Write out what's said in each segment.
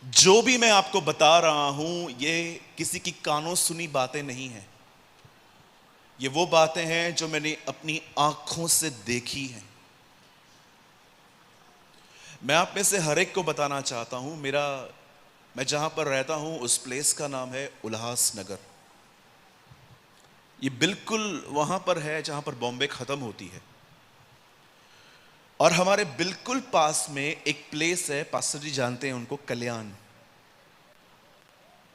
जो भी मैं आपको बता रहा हूं ये किसी की कानों सुनी बातें नहीं हैं। ये वो बातें हैं जो मैंने अपनी आंखों से देखी हैं। मैं आप में से हर एक को बताना चाहता हूं। मैं जहां पर रहता हूं उस प्लेस का नाम है उल्लास नगर। ये बिल्कुल वहां पर है जहां पर बॉम्बे खत्म होती है। और हमारे बिल्कुल पास में एक प्लेस है, पास्टर जी जानते हैं उनको, कल्याण।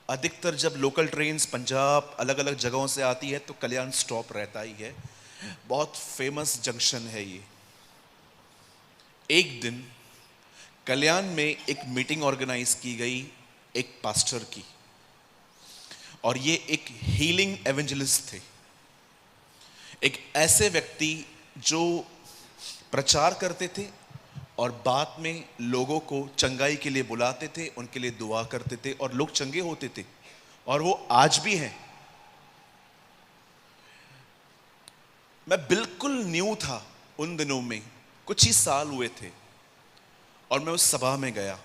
अधिकतर जब लोकल ट्रेन्स पंजाब अलग अलग जगहों से आती है तो कल्याण स्टॉप रहता ही है। बहुत फेमस जंक्शन है ये। एक दिन कल्याण में एक मीटिंग ऑर्गेनाइज की गई एक पास्टर की, और ये एक हीलिंग एवेंजलिस्ट थे। एक ऐसे व्यक्ति जो प्रचार करते थे और बाद में लोगों को चंगाई के लिए बुलाते थे, उनके लिए दुआ करते थे और लोग चंगे होते थे, और वो आज भी हैं। मैं बिल्कुल न्यू था उन दिनों में, कुछ ही साल हुए थे, और मैं उस सभा में गया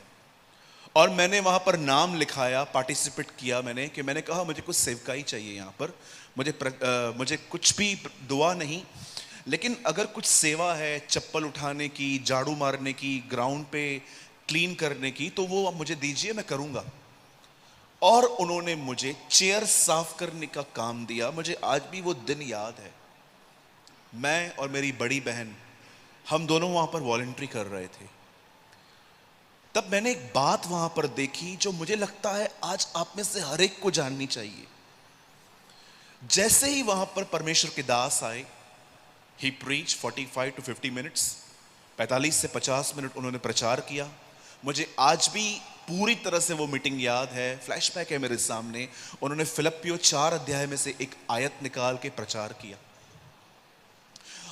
और मैंने वहां पर नाम लिखाया, पार्टिसिपेट किया। मैंने कहा मुझे कुछ सेवकाई चाहिए यहाँ पर। मुझे कुछ भी दुआ नहीं, लेकिन अगर कुछ सेवा है, चप्पल उठाने की, झाड़ू मारने की, ग्राउंड पे क्लीन करने की, तो वो आप मुझे दीजिए, मैं करूँगा। और उन्होंने मुझे चेयर साफ करने का काम दिया। मुझे आज भी वो दिन याद है। मैं और मेरी बड़ी बहन, हम दोनों वहां पर वॉलंटरी कर रहे थे। तब मैंने एक बात वहां पर देखी जो मुझे लगता है आज आप में से हर एक को जाननी चाहिए। जैसे ही वहां पर परमेश्वर के दास आए, ही प्रीच 45 to 50 मिनट्स, 45 से 50 मिनट उन्होंने प्रचार किया। मुझे आज भी पूरी तरह से वो मीटिंग याद है, फ्लैशबैक है मेरे सामने। उन्होंने फिलिप्पियों 4 अध्याय में से एक आयत निकाल के प्रचार किया,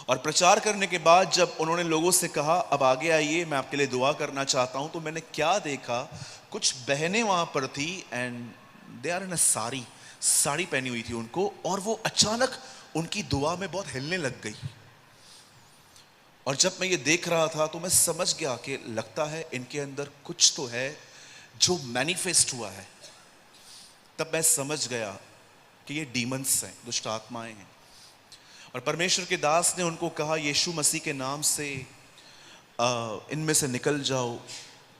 और प्रचार करने के बाद जब उन्होंने लोगों से कहा अब आगे आइए, मैं आपके लिए दुआ करना चाहता हूं, तो मैंने क्या देखा, कुछ बहनें वहां पर थी एंड दे आर इन अ साड़ी पहनी हुई थी उनको, और वो अचानक उनकी दुआ में बहुत हिलने लग गई। और जब मैं ये देख रहा था तो मैं समझ गया कि लगता है इनके अंदर कुछ तो है जो मैनिफेस्ट हुआ है। तब मैं समझ गया कि ये डीमंस हैं, दुष्ट आत्माएं हैं। और परमेश्वर के दास ने उनको कहा यीशु मसीह के नाम से इनमें से निकल जाओ।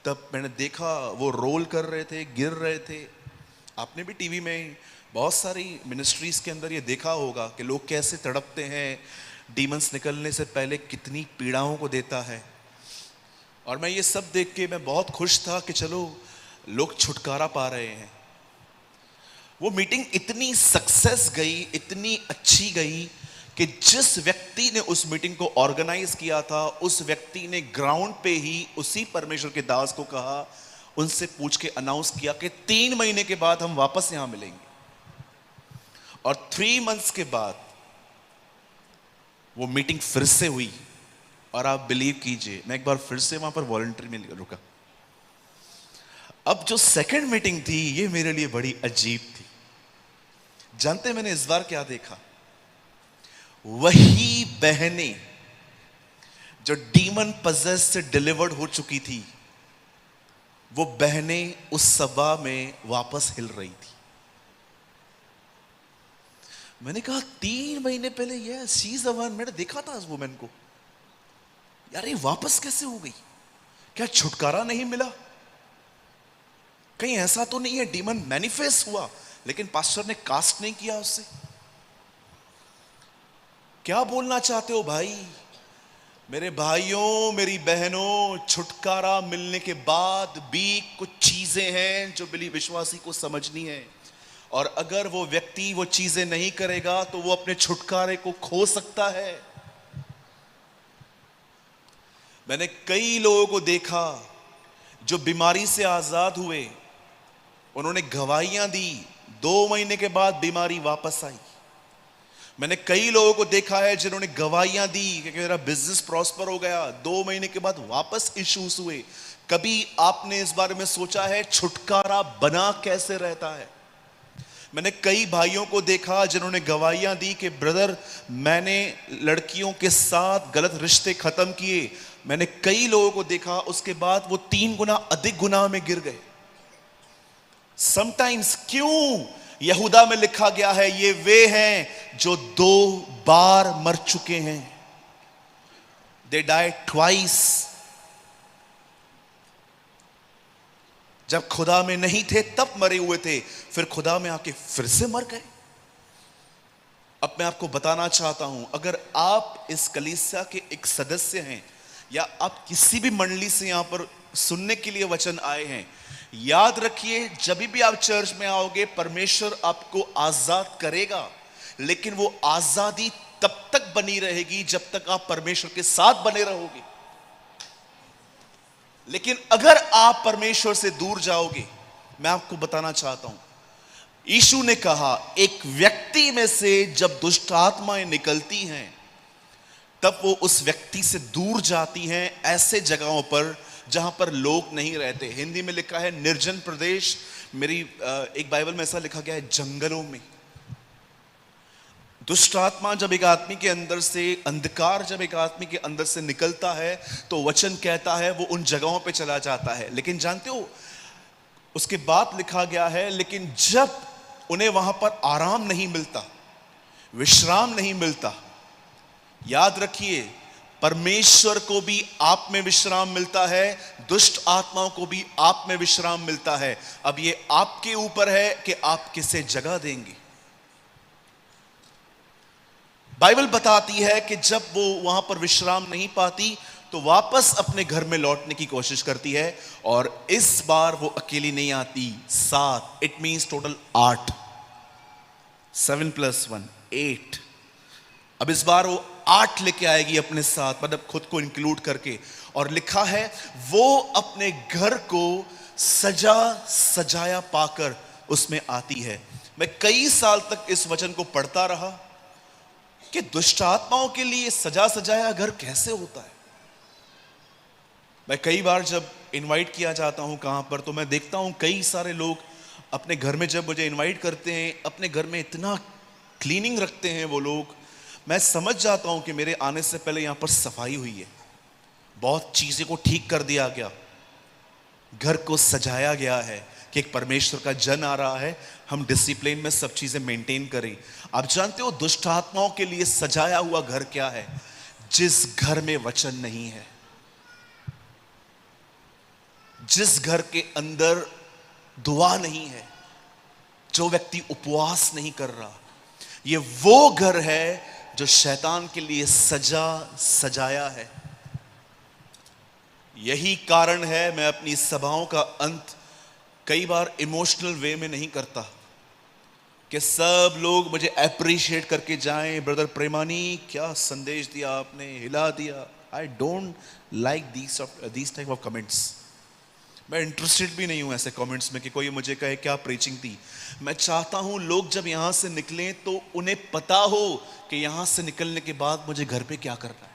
तब मैंने देखा वो रोल कर रहे थे, गिर रहे थे। आपने भी टीवी में बहुत सारी मिनिस्ट्रीज के अंदर ये देखा होगा कि लोग कैसे तड़पते हैं, डीमंस निकलने से पहले कितनी पीड़ाओं को देता है। और मैं ये सब देख के मैं बहुत खुश था कि चलो लोग छुटकारा पा रहे हैं। वो मीटिंग इतनी सक्सेस गई, इतनी अच्छी गई कि जिस व्यक्ति ने उस मीटिंग को ऑर्गेनाइज किया था, उस व्यक्ति ने ग्राउंड पे ही उसी परमेश्वर के दास को कहा, उनसे पूछ के अनाउंस किया कि 3 महीने के बाद हम वापस यहां मिलेंगे। और 3 मंथ्स के बाद वो मीटिंग फिर से हुई, और आप बिलीव कीजिए मैं एक बार फिर से वहां पर वॉलंटरी में रुका। अब जो सेकंड मीटिंग थी ये मेरे लिए बड़ी अजीब थी। जानते मैंने इस बार क्या देखा? वही बहनें जो डीमन पजेस से डिलीवर्ड हो चुकी थी, वो बहनें उस सभा में वापस हिल रही थी। मैंने कहा 3 महीने पहले ये शी इज द वन, मैंने देखा था उस वुमेन को, यार ये वापस कैसे हो गई? क्या छुटकारा नहीं मिला? कहीं ऐसा तो नहीं है डीमन मैनिफेस्ट हुआ लेकिन पास्टर ने कास्ट नहीं किया उससे? क्या बोलना चाहते हो भाई? मेरे भाइयों, मेरी बहनों, छुटकारा मिलने के बाद भी कुछ चीजें हैं जो बिली विश्वासी को समझनी है। और अगर वो व्यक्ति वो चीजें नहीं करेगा तो वो अपने छुटकारे को खो सकता है। मैंने कई लोगों को देखा जो बीमारी से आजाद हुए, उन्होंने गवाहियां दी, 2 महीने के बाद बीमारी वापस आई। मैंने कई लोगों को देखा है जिन्होंने गवाहियां दी कि मेरा बिजनेस प्रॉस्पर हो गया, 2 महीने के बाद वापस इश्यूज हुए। कभी आपने इस बारे में सोचा है छुटकारा बना कैसे रहता है? मैंने कई भाइयों को देखा जिन्होंने गवाहियां दी कि ब्रदर मैंने लड़कियों के साथ गलत रिश्ते खत्म किए। मैंने कई लोगों को देखा उसके बाद वो 3 गुना अधिक गुनाह में गिर गए। समटाइम्स क्यों यहूदा में लिखा गया है ये वे हैं जो 2 बार मर चुके हैं, दे डाइड ट्वाइस। जब खुदा में नहीं थे तब मरे हुए थे, फिर खुदा में आके फिर से मर गए। अब मैं आपको बताना चाहता हूं, अगर आप इस कलीसिया के एक सदस्य हैं या आप किसी भी मंडली से यहां पर सुनने के लिए वचन आए हैं, याद रखिए जब भी आप चर्च में आओगे परमेश्वर आपको आजाद करेगा, लेकिन वो आजादी तब तक बनी रहेगी जब तक आप परमेश्वर के साथ बने रहोगे। लेकिन अगर आप परमेश्वर से दूर जाओगे, मैं आपको बताना चाहता हूं, यीशु ने कहा एक व्यक्ति में से जब दुष्ट आत्माएं निकलती हैं तब वो उस व्यक्ति से दूर जाती हैं ऐसे जगहों पर जहां पर लोग नहीं रहते। हिंदी में लिखा है निर्जन प्रदेश, मेरी एक बाइबल में ऐसा लिखा गया है जंगलों में। दुष्ट आत्मा जब एक आदमी के अंदर से, अंधकार जब एक आदमी के अंदर से निकलता है तो वचन कहता है वो उन जगहों पे चला जाता है। लेकिन जानते हो उसके बाद लिखा गया है, लेकिन जब उन्हें वहां पर आराम नहीं मिलता, विश्राम नहीं मिलता, याद रखिए परमेश्वर को भी आप में विश्राम मिलता है, दुष्ट आत्माओं को भी आप में विश्राम मिलता है। अब ये आपके ऊपर है कि आप किसे जगह देंगे। बाइबल बताती है कि जब वो वहां पर विश्राम नहीं पाती तो वापस अपने घर में लौटने की कोशिश करती है, और इस बार वो अकेली नहीं आती, 7, इट मींस टोटल 8, 7 + 1 8। अब इस बार वो 8 लेके आएगी अपने साथ, मतलब खुद को इंक्लूड करके, और लिखा है वो अपने घर को सजा सजाया पाकर उसमें आती है। मैं कई साल तक इस वचन को पढ़ता रहा कि दुष्ट आत्माओं के लिए सजा सजाया घर कैसे होता है। मैं कई बार जब इनवाइट किया जाता हूं कहां पर, तो मैं देखता हूं कई सारे लोग अपने घर में जब मुझे इनवाइट करते हैं, अपने घर में इतना क्लीनिंग रखते हैं वो लोग, मैं समझ जाता हूं कि मेरे आने से पहले यहां पर सफाई हुई है, बहुत चीजें को ठीक कर दिया गया, घर को सजाया गया है कि एक परमेश्वर का जन आ रहा है, हम डिसिप्लिन में सब चीजें मेंटेन करें। आप जानते हो दुष्ट आत्माओं के लिए सजाया हुआ घर क्या है? जिस घर में वचन नहीं है, जिस घर के अंदर दुआ नहीं है, जो व्यक्ति उपवास नहीं कर रहा, ये वो घर है जो शैतान के लिए सजाया है। यही कारण है मैं अपनी सभाओं का अंत कई बार इमोशनल वे में नहीं करता कि सब लोग मुझे अप्रिशिएट करके जाएं, ब्रदर प्रेमानी क्या संदेश दिया आपने, हिला दिया। I don't like this type of comments. मैं इंटरेस्टेड भी नहीं हूं ऐसे कमेंट्स में कि कोई मुझे कहे क्या प्रीचिंग थी। मैं चाहता हूं लोग जब यहां से निकलें तो उन्हें पता हो कि यहां से निकलने के बाद मुझे घर पे क्या करना है।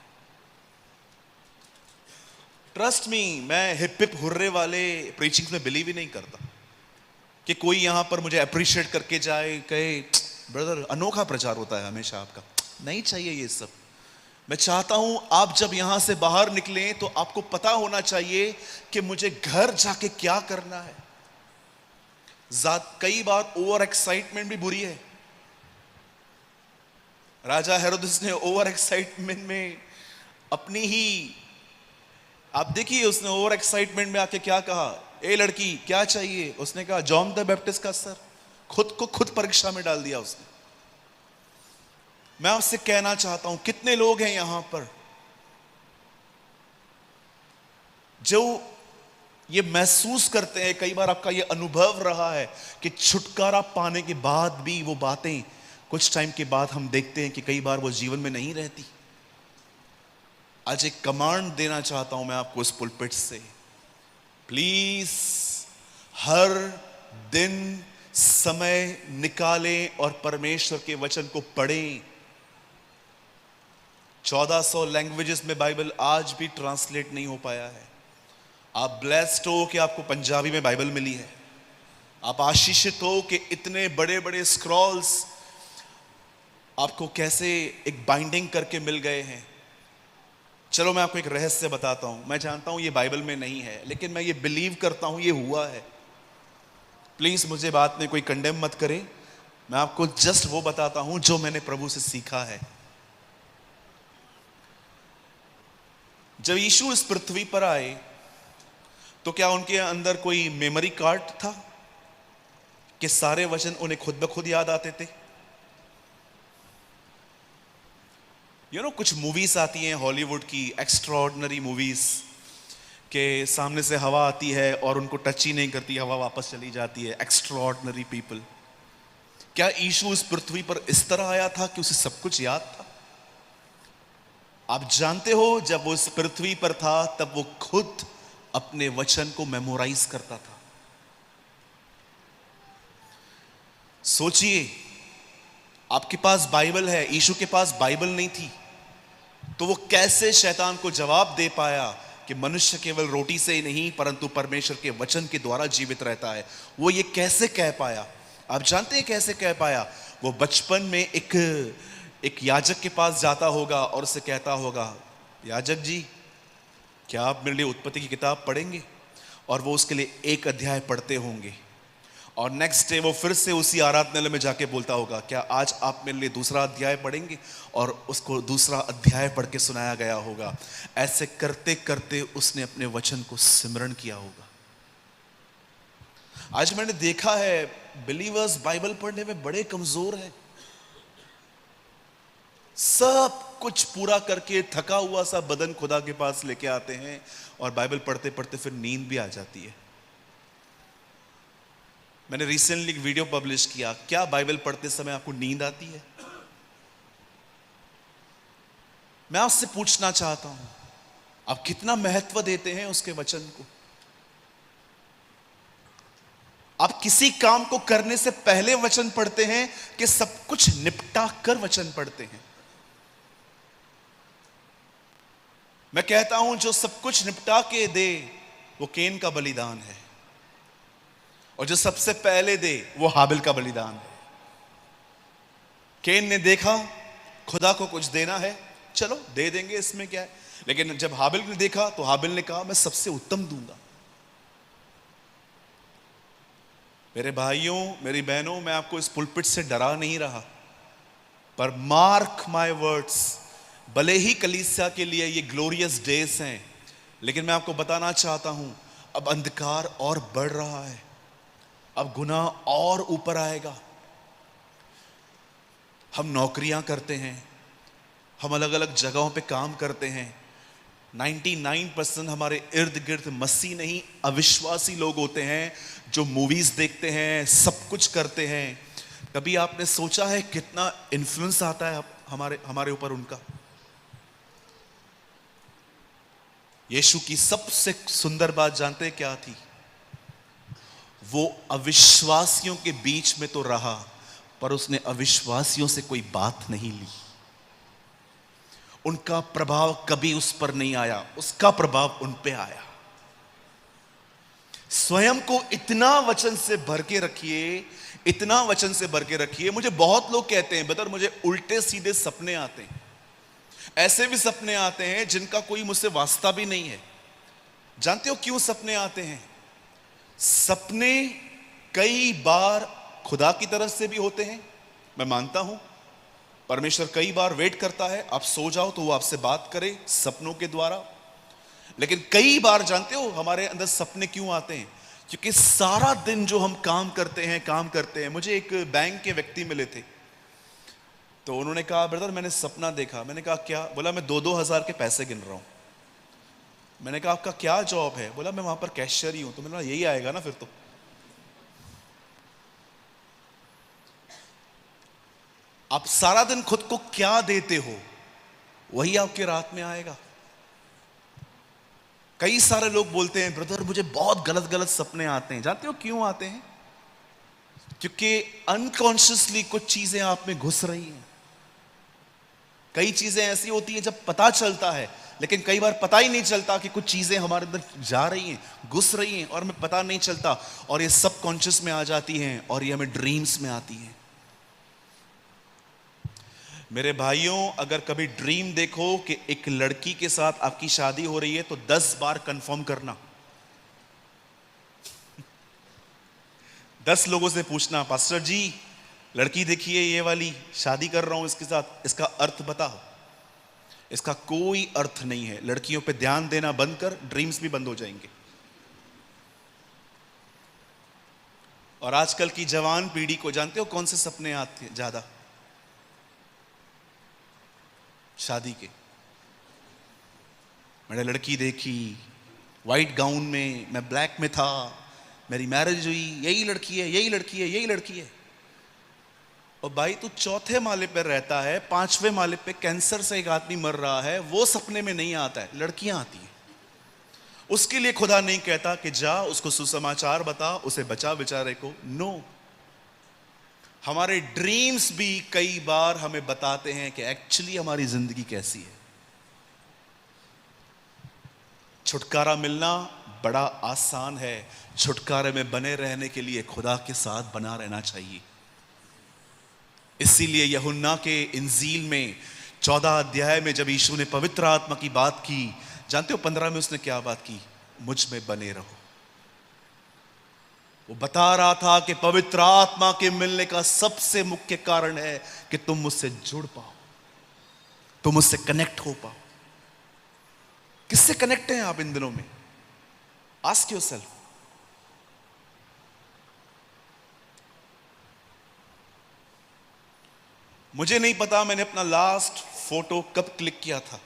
ट्रस्ट मी, मैं हिप हिप हुर्रे वाले प्रीचिंग में बिलीव ही नहीं करता कि कोई यहां पर मुझे अप्रिशिएट करके जाए, कहे ब्रदर अनोखा प्रचार होता है हमेशा आपका। नहीं चाहिए ये सब। मैं चाहता हूं आप जब यहां से बाहर निकलें तो आपको पता होना चाहिए कि मुझे घर जाके क्या करना है। कई बार ओवर एक्साइटमेंट भी बुरी है। राजा हेरोदेस ने ओवर एक्साइटमेंट में अपनी ही, आप देखिए उसने ओवर एक्साइटमेंट में आके क्या कहा, ए लड़की क्या चाहिए? उसने कहा जॉन द बैप्टिस्ट का सर। खुद को खुद परीक्षा में डाल दिया उसने। मैं आपसे कहना चाहता हूं कितने लोग हैं यहां पर जो ये महसूस करते हैं, कई बार आपका ये अनुभव रहा है कि छुटकारा पाने के बाद भी वो बातें कुछ टाइम के बाद हम देखते हैं कि कई बार वो जीवन में नहीं रहती। आज एक कमांड देना चाहता हूं मैं आपको इस पुलपिट से, प्लीज हर दिन समय निकालें और परमेश्वर के वचन को पढ़ें। 1400 लैंग्वेजेस में बाइबल आज भी ट्रांसलेट नहीं हो पाया है। आप ब्लेस्ड हो कि आपको पंजाबी में बाइबल मिली है। आप आशीषित हो कि इतने बड़े बड़े स्क्रॉल्स आपको कैसे एक बाइंडिंग करके मिल गए हैं। चलो मैं आपको एक रहस्य बताता हूं। मैं जानता हूं ये बाइबल में नहीं है, लेकिन मैं ये बिलीव करता हूं ये हुआ है। प्लीज मुझे बात में कोई कंडेम मत करे, मैं आपको जस्ट वो बताता हूं जो मैंने प्रभु से सीखा है। जब यीशु इस पृथ्वी पर आए तो क्या उनके अंदर कोई मेमोरी कार्ड था कि सारे वचन उन्हें खुद ब खुद याद आते थे? कुछ मूवीज आती हैं हॉलीवुड की, एक्स्ट्राऑर्डिनरी मूवीज, के सामने से हवा आती है और उनको टच ही नहीं करती, हवा वापस चली जाती है। Extraordinary people. क्या यीशु इस पृथ्वी पर इस तरह आया था कि उसे सब कुछ याद था? आप जानते हो, जब वो इस पृथ्वी पर था तब वो खुद अपने वचन को मेमोराइज करता था। सोचिए, आपके पास बाइबल है, यीशु के पास बाइबल नहीं थी, तो वो कैसे शैतान को जवाब दे पाया कि मनुष्य केवल रोटी से ही नहीं परंतु परमेश्वर के वचन के द्वारा जीवित रहता है? वो ये कैसे कह पाया? आप जानते हैं कैसे कह पाया? वो बचपन में एक याजक के पास जाता होगा और उसे कहता होगा, याजक जी, क्या आप मेरे लिए उत्पत्ति की किताब पढ़ेंगे? और वो उसके लिए एक अध्याय पढ़ते होंगे, और नेक्स्ट डे वो फिर से उसी आराधनालय में जाके बोलता होगा, क्या आज आप मेरे लिए दूसरा अध्याय पढ़ेंगे? और उसको दूसरा अध्याय पढ़ के सुनाया गया होगा। ऐसे करते करते उसने अपने वचन को सिमरण किया होगा। आज मैंने देखा है बिलीवर्स बाइबल पढ़ने में बड़े कमजोर हैं। सब कुछ पूरा करके थका हुआ सा बदन खुदा के पास लेके आते हैं और बाइबल पढ़ते पढ़ते फिर नींद भी आ जाती है। मैंने रिसेंटली एक वीडियो पब्लिश किया, क्या बाइबल पढ़ते समय आपको नींद आती है? मैं आपसे पूछना चाहता हूं, आप कितना महत्व देते हैं उसके वचन को? आप किसी काम को करने से पहले वचन पढ़ते हैं कि सब कुछ निपटा कर वचन पढ़ते हैं? मैं कहता हूं, जो सब कुछ निपटा के दे वो केन का बलिदान है, और जो सबसे पहले दे वो हाबिल का बलिदान है। केन ने देखा खुदा को कुछ देना है, चलो दे देंगे, इसमें क्या है। लेकिन जब हाबिल ने देखा तो हाबिल ने कहा, मैं सबसे उत्तम दूंगा। मेरे भाइयों, मेरी बहनों, मैं आपको इस पुलपिट से डरा नहीं रहा, पर मार्क माय वर्ड्स, भले ही कलीसिया के लिए ये ग्लोरियस डेज हैं, लेकिन मैं आपको बताना चाहता हूं, अब अंधकार और बढ़ रहा है, अब गुनाह और ऊपर आएगा। हम नौकरियां करते हैं, हम अलग अलग जगहों पे काम करते हैं, 99% हमारे इर्द गिर्द मसीह नहीं अविश्वासी लोग होते हैं जो मूवीज देखते हैं, सब कुछ करते हैं। कभी आपने सोचा है कितना इन्फ्लुएंस आता है हमारे ऊपर उनका? यीशु की सबसे सुंदर बात जानते हैं क्या थी? वो अविश्वासियों के बीच में तो रहा, पर उसने अविश्वासियों से कोई बात नहीं ली। उनका प्रभाव कभी उस पर नहीं आया, उसका प्रभाव उन पे आया। स्वयं को इतना वचन से भर के रखिए, इतना वचन से भर के रखिए। मुझे बहुत लोग कहते हैं, ब्रदर मुझे उल्टे सीधे सपने आते हैं, ऐसे भी सपने आते हैं जिनका कोई मुझसे वास्ता भी नहीं है। जानते हो क्यों सपने आते हैं? सपने कई बार खुदा की तरफ से भी होते हैं, मैं मानता हूं। परमेश्वर कई बार वेट करता है आप सो जाओ तो वो आपसे बात करे सपनों के द्वारा। लेकिन कई बार जानते हो हमारे अंदर सपने क्यों आते हैं? क्योंकि सारा दिन जो हम काम करते हैं। मुझे एक बैंक के व्यक्ति मिले थे, तो उन्होंने कहा, ब्रदर मैंने सपना देखा। मैंने कहा क्या? बोला मैं 2-2 हज़ार के पैसे गिन रहा हूं। मैंने कहा आपका क्या जॉब है? बोला मैं वहां पर कैशियर ही हूं। तो मैंने कहा यही आएगा ना फिर तो। आप सारा दिन खुद को क्या देते हो वही आपके रात में आएगा। कई सारे लोग बोलते हैं, ब्रदर मुझे बहुत गलत गलत सपने आते हैं। जानते हो क्यों आते हैं? क्योंकि अनकॉन्शियसली कुछ चीजें आप में घुस रही हैं। कई चीजें ऐसी होती हैं जब पता चलता है, लेकिन कई बार पता ही नहीं चलता कि कुछ चीजें हमारे अंदर जा रही हैं, घुस रही हैं, और हमें पता नहीं चलता, और ये सब कॉन्शियस में आ जाती हैं और ये हमें ड्रीम्स में आती हैं। मेरे भाइयों, अगर कभी ड्रीम देखो कि एक लड़की के साथ आपकी शादी हो रही है तो 10 बार कंफर्म करना। 10 लोगों से पूछना, पास्टर जी लड़की देखिए ये वाली, शादी कर रहा हूं इसके साथ, इसका अर्थ बताओ। इसका कोई अर्थ नहीं है। लड़कियों पे ध्यान देना बंद कर, ड्रीम्स भी बंद हो जाएंगे। और आजकल की जवान पीढ़ी को जानते हो कौन से सपने आते हैं ज्यादा? शादी के। मैंने लड़की देखी वाइट गाउन में, मैं ब्लैक में था, मेरी मैरिज हुई, यही लड़की है, यही लड़की है, यही लड़की है। और भाई तू चौथे माले पर रहता है, 5वें माले पे कैंसर से एक आदमी मर रहा है, वो सपने में नहीं आता है, लड़कियां आती हैं। उसके लिए खुदा नहीं कहता कि जा उसको सुसमाचार बता, उसे बचा बेचारे को। नो, हमारे ड्रीम्स भी कई बार हमें बताते हैं कि एक्चुअली हमारी जिंदगी कैसी है। छुटकारा मिलना बड़ा आसान है, छुटकारे में बने रहने के लिए खुदा के साथ बना रहना चाहिए। इसीलिए यूहन्ना के इंजील में 14 अध्याय में जब यीशु ने पवित्र आत्मा की बात की, जानते हो 15 में उसने क्या बात की? मुझ में बने रहो। वो बता रहा था कि पवित्र आत्मा के मिलने का सबसे मुख्य कारण है कि तुम मुझसे जुड़ पाओ, तुम मुझसे कनेक्ट हो पाओ। किससे कनेक्ट हैं आप इन दिनों में? Ask yourself. मुझे नहीं पता मैंने अपना लास्ट फोटो कब क्लिक किया था।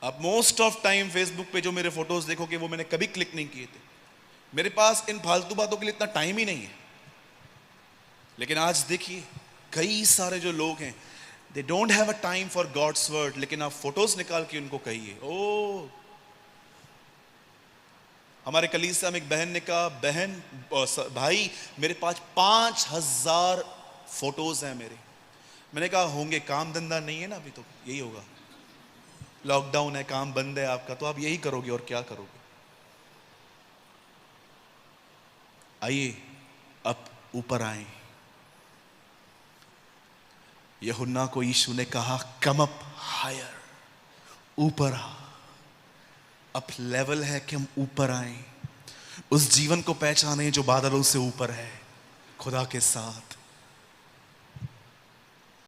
आप मोस्ट ऑफ टाइम फेसबुक पे जो मेरे फोटोज देखोगे वो मैंने कभी क्लिक नहीं किए थे। मेरे पास इन फालतू बातों के लिए इतना टाइम ही नहीं है। लेकिन आज देखिए कई सारे जो लोग हैं, they don't have a time for God's word, लेकिन आप फोटोज निकाल के उनको कहिए। ओ, हमारे कलीसिया में एक बहन ने कहा, बहन भाई मेरे पास 5000 फोटोज हैं मेरे। मैंने कहा होंगे, काम धंधा नहीं है ना अभी, तो यही होगा, लॉकडाउन है, काम बंद है आपका, तो आप यही करोगे और क्या करोगे। आइए अब ऊपर आए। यूहन्ना को यीशु ने कहा कम अप हायर, ऊपर आ। अब लेवल है कि हम ऊपर आए, उस जीवन को पहचाने जो बादलों से ऊपर है, खुदा के साथ।